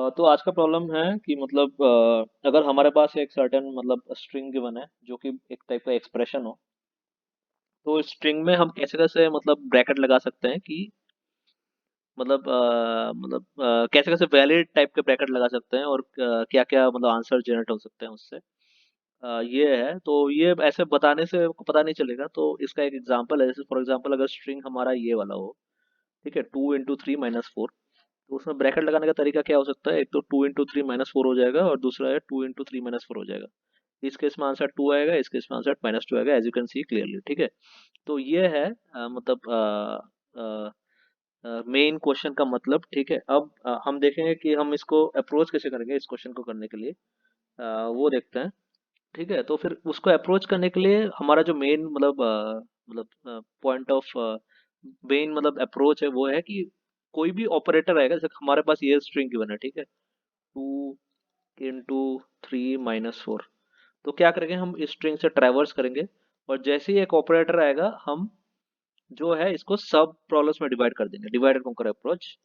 तो आज का प्रॉब्लम है कि मतलब अगर हमारे पास एक सर्टेन मतलब स्ट्रिंग गिवन है जो कि एक टाइप का एक्सप्रेशन हो। तो स्ट्रिंग में हम कैसे कैसे मतलब ब्रैकेट लगा सकते हैं कि कैसे कैसे वैलिड टाइप के ब्रैकेट लगा सकते हैं और क्या क्या मतलब आंसर जनरेट हो सकते हैं उससे। ये है तो ये ऐसे बताने से आपको पता नहीं चलेगा। तो इसका एक एग्जांपल है, जैसे फॉर एग्जांपल अगर स्ट्रिंग हमारा ये वाला हो, ठीक है, 2 इंटू 3 माइनस 4। तो उसमें ब्रैकेट लगाने का तरीका क्या हो सकता है? एक तो 2 इंटू 3 माइनस 4 हो जाएगा और दूसरा है 2 इंटू 3 माइनस 4 हो जाएगा। इस केस में आंसर 2 आएगा, इस केस में आंसर -2 आएगा, as you can see clearly. ठीक है, तो ये है मेन क्वेश्चन का मतलब। ठीक है, अब हम देखेंगे कि हम इसको अप्रोच कैसे करेंगे इस क्वेश्चन को करने के लिए। वो देखते हैं। ठीक है, तो फिर उसको अप्रोच करने के लिए हमारा जो मेन पॉइंट ऑफ मेन मतलब अप्रोच है वो है कि कोई भी ऑपरेटर आएगा। जैसे हमारे पास ये स्ट्रिंग गिवन है, ठीक है, 2 इंटू 3 माइनस 4। तो क्या करेंगे, हम इस स्ट्रिंग से ट्रैवर्स करेंगे और जैसे ही एक ऑपरेटर आएगा हम जो है इसको सब प्रॉब्लम्स में डिवाइड कर देंगे। Divide and conquer approach.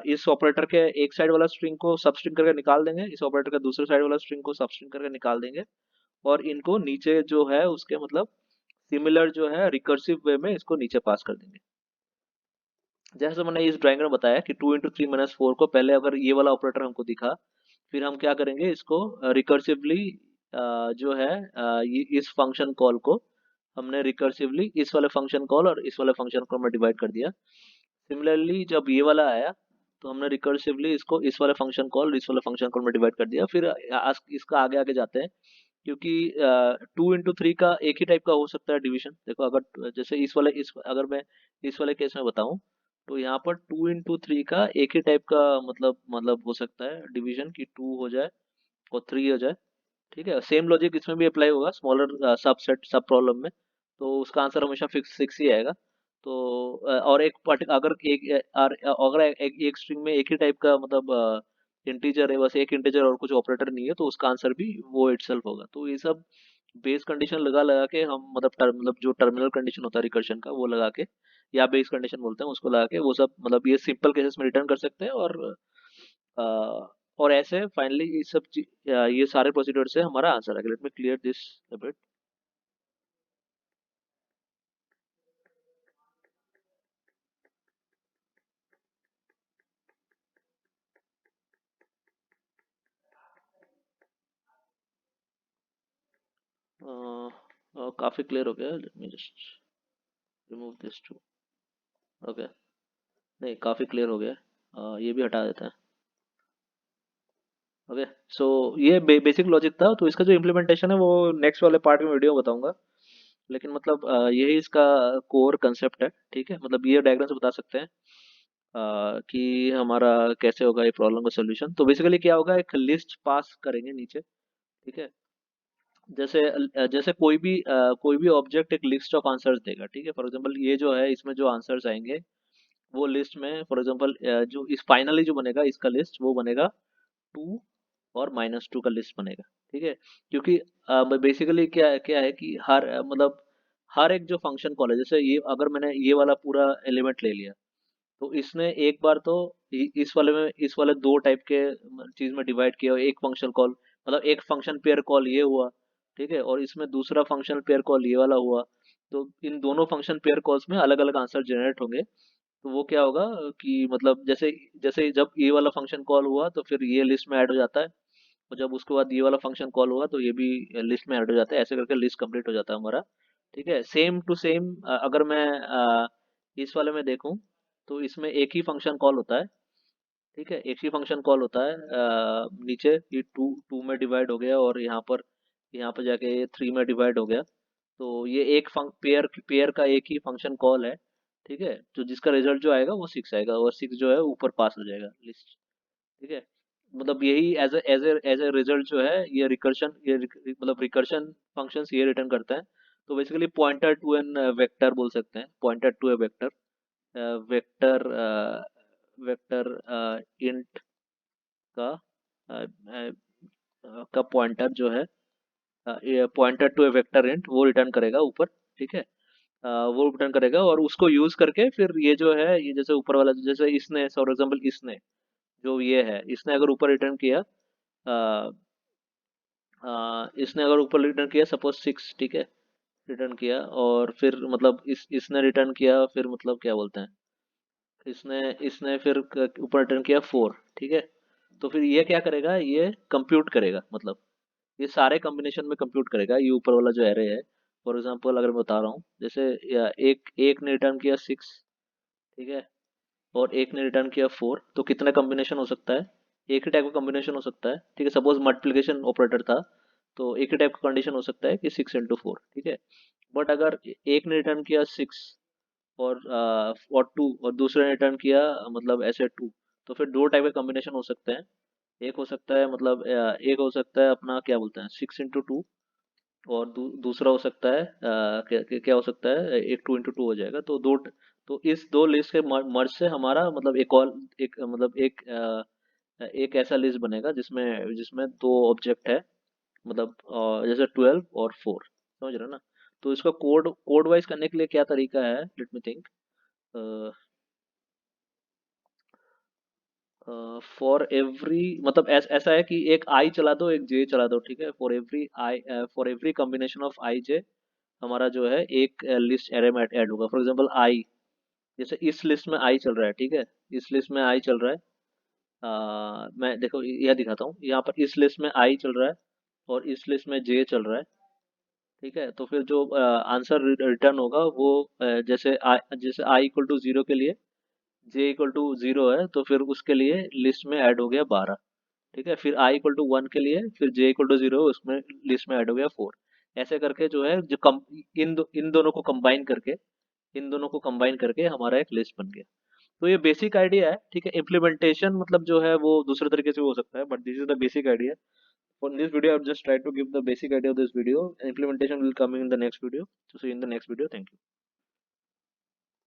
इस ऑपरेटर के एक साइड वाला स्ट्रिंग को सब स्ट्रिंग करके निकाल देंगे, इस ऑपरेटर का दूसरे साइड वाला स्ट्रिंग को सब स्ट्रिंग करके निकाल देंगे और इनको नीचे जो है उसके मतलब सिमिलर जो है रिकर्सिव वे में इसको नीचे पास कर देंगे। जैसे मैंने इस ड्राइंग में बताया कि 2 इंटू 3 माइनस 4 को पहले अगर ये वाला ऑपरेटर हमको दिखा, फिर हम क्या करेंगे, इसको रिकर्सिवली जो है इस फंक्शन कॉल को हमने रिकर्सिवली इस वाले फंक्शन कॉल और इस वाले फंक्शन कॉल में डिवाइड कर दिया। सिमिलरली जब ये वाला आया तो हमने रिकर्सिवली इसको इस वाले फंक्शन कॉल इस वाले फंक्शन कॉल में डिवाइड कर दिया। फिर इसका आगे आगे जाते हैं, क्योंकि 2 इंटू 3 का एक ही टाइप का हो सकता है डिवीजन। देखो, अगर जैसे इस अगर मैं इस वाले केस में बताऊं, तो यहाँ पर 2 इंटू 3 का एक ही टाइप का मतलब हो सकता है डिवीजन कि 2 हो जाए और 3 हो जाए। ठीक है, सेम लॉजिक इसमें भी अप्लाई होगा स्मॉलर सबसेट सब प्रॉब्लम में। तो उसका आंसर हमेशा फिक्स 6 ही आएगा। तो और एक अगर एक स्ट्रिंग में एक ही टाइप का मतलब इंटीजर है, बस एक इंटीजर और कुछ ऑपरेटर नहीं है, तो उसका आंसर भी वो इटसेल्फ होगा। तो ये सब बेस कंडीशन लगा लगा के हम मतलब जो टर्मिनल कंडीशन होता है रिकर्शन का वो लगा के, या बेस कंडीशन बोलते हैं उसको लगा के, वो सब मतलब ये सिंपल केसेस में रिटर्न कर सकते हैं। अ, और ऐसे फाइनली ये सारे प्रोसीड्यूर से हमारा आंसर आएगा। Let me clear this a bit. काफी क्लियर हो गया। Let me just remove this too. Okay, नहीं काफी क्लियर हो गया। ये भी हटा देते हैं। ओके, सो ये बेसिक लॉजिक था। तो इसका जो इम्प्लीमेंटेशन है वो नेक्स्ट वाले पार्ट में वीडियो बताऊंगा। लेकिन मतलब यही इसका कोर कंसेप्ट है। ठीक है, मतलब ये डायग्राम से बता सकते हैं कि हमारा कैसे होगा ये प्रॉब्लम का सोल्यूशन। तो बेसिकली क्या होगा, एक लिस्ट पास करेंगे नीचे। ठीक है, जैसे कोई भी ऑब्जेक्ट एक लिस्ट ऑफ आंसर्स देगा। ठीक है, फॉर एग्जांपल ये जो है इसमें जो आंसर्स आएंगे वो लिस्ट में फॉर एग्जांपल जो इस फाइनली जो बनेगा इसका लिस्ट वो बनेगा 2 और -2 का लिस्ट बनेगा। ठीक है, क्योंकि बेसिकली क्या क्या है कि मतलब हर एक जो फंक्शन कॉल है, जैसे ये अगर मैंने ये वाला पूरा एलिमेंट ले लिया, तो इसने एक बार तो इस वाले दो टाइप के चीज में डिवाइड किया। एक फंक्शन कॉल मतलब एक फंक्शन पेयर कॉल ये हुआ, ठीक है, और इसमें दूसरा फंक्शन पेयर कॉल ये वाला हुआ। तो इन दोनों फंक्शन पेयर कॉल्स में अलग अलग आंसर जनरेट होंगे। तो वो क्या होगा कि मतलब जैसे जैसे जब ये वाला फंक्शन कॉल हुआ तो फिर ये लिस्ट में ऐड हो जाता है, और जब उसके बाद ये वाला फंक्शन कॉल हुआ तो ये भी लिस्ट में ऐड हो जाता है। ऐसे करके लिस्ट कंप्लीट हो जाता है हमारा। ठीक है, सेम टू सेम अगर मैं इस वाले में देखूं, तो इसमें एक ही फंक्शन कॉल होता है। ठीक है, एक ही फंक्शन कॉल होता है। नीचे ये टू टू में डिवाइड हो गया और यहाँ पर जाके ये 3 में डिवाइड हो गया। तो ये एक पेयर पेयर का एक ही फंक्शन कॉल है। ठीक है, तो जिसका रिजल्ट जो आएगा वो 6 आएगा और 6 जो है ऊपर पास हो जाएगा लिस्ट। ठीक है, मतलब यही एज ए रिजल्ट जो है ये मतलब रिकर्शन फंक्शंस ये रिटर्न करता है। तो basically pointer to an vector बोल सकते हैं, pointer to a vector. Vector vector int का पॉइंटर जो है, pointer to a vector int वो रिटर्न करेगा ऊपर। ठीक है, वो रिटर्न करेगा और उसको यूज करके फिर ये जो है ये जैसे ऊपर वाला जैसे इसने फॉर एग्जांपल इसने जो ये है, इसने अगर ऊपर रिटर्न किया, इसने अगर ऊपर रिटर्न किया सपोज 6, ठीक है, रिटर्न किया, और फिर मतलब इसने रिटर्न किया, फिर मतलब क्या बोलते हैं, इसने इसने फिर ऊपर रिटर्न किया 4, ठीक है। तो फिर ये क्या करेगा, ये कंप्यूट करेगा, मतलब ये सारे कॉम्बिनेशन में कंप्यूट करेगा, ये ऊपर वाला जो एरे है। फॉर एग्जांपल अगर मैं बता रहा हूँ, जैसे एक एक ने रिटर्न किया 6, ठीक है, और एक ने रिटर्न किया 4, तो कितना कॉम्बिनेशन हो सकता है, एक ही टाइप का कॉम्बिनेशन हो सकता है, ठीक है। सपोज मल्टीप्लिकेशन ऑपरेटर था, तो एक ही टाइप का कंडीशन हो सकता है कि 6 into 4, ठीक है। बट अगर एक ने रिटर्न किया 6, और 2, और दूसरे ने रिटर्न किया मतलब ऐसे 2, तो फिर दो टाइप के कॉम्बिनेशन हो सकते हैं। एक हो सकता है मतलब एक हो सकता है अपना क्या बोलते हैं 6 into 2, और दूसरा हो सकता है क्या हो सकता है, एक 2 into 2 हो जाएगा, तो तो इस दो लिस्ट के मर्ज से हमारा मतलब एक और एक मतलब एक ऐसा लिस्ट बनेगा जिसमें जिसमें दो ऑब्जेक्ट है, मतलब जैसे 12 और 4, समझ रहे हो ना। तो इसका कोड वाइज करने के लिए क्या तरीका है, let me think. For every मतलब ऐसा है कि एक आई चला दो, एक जे चला दो, ठीक है। फॉर एवरी कॉम्बिनेशन ऑफ आई जे, हमारा जो है एक लिस्ट एरे में ऐड होगा। फॉर एग्जांपल आई, जैसे इस लिस्ट में आई चल रहा है, ठीक है, इस लिस्ट में आई चल रहा है। मैं देखो यह दिखाता हूँ, यहाँ पर इस लिस्ट में आई चल रहा है, और इस लिस्ट में जे चल रहा है, ठीक है। तो फिर जो आंसर रिटर्न होगा वो जैसे आई इक्वल टू 0 के लिए जे इक्वल टू 0 है, तो फिर उसके लिए लिस्ट में ऐड हो गया 12, ठीक है। फिर आई इक्वल टू 1 के लिए, फिर जे इक्वल टू 0, उसमें लिस्ट में ऐड हो गया 4। ऐसे करके जो है जो इन दोनों को कंबाइन करके, इन दोनों को कंबाइन करके हमारा एक लिस्ट बन गया। तो ये बेसिक आइडिया है, ठीक है। इम्प्लीमेंटेशन मतलब जो है वो दूसरे तरीके से हो सकता है, but this is the basic idea. For this video, I've just tried to give the basic idea of this video. Implementation will come in the next video. So see you in the next video. Thank you.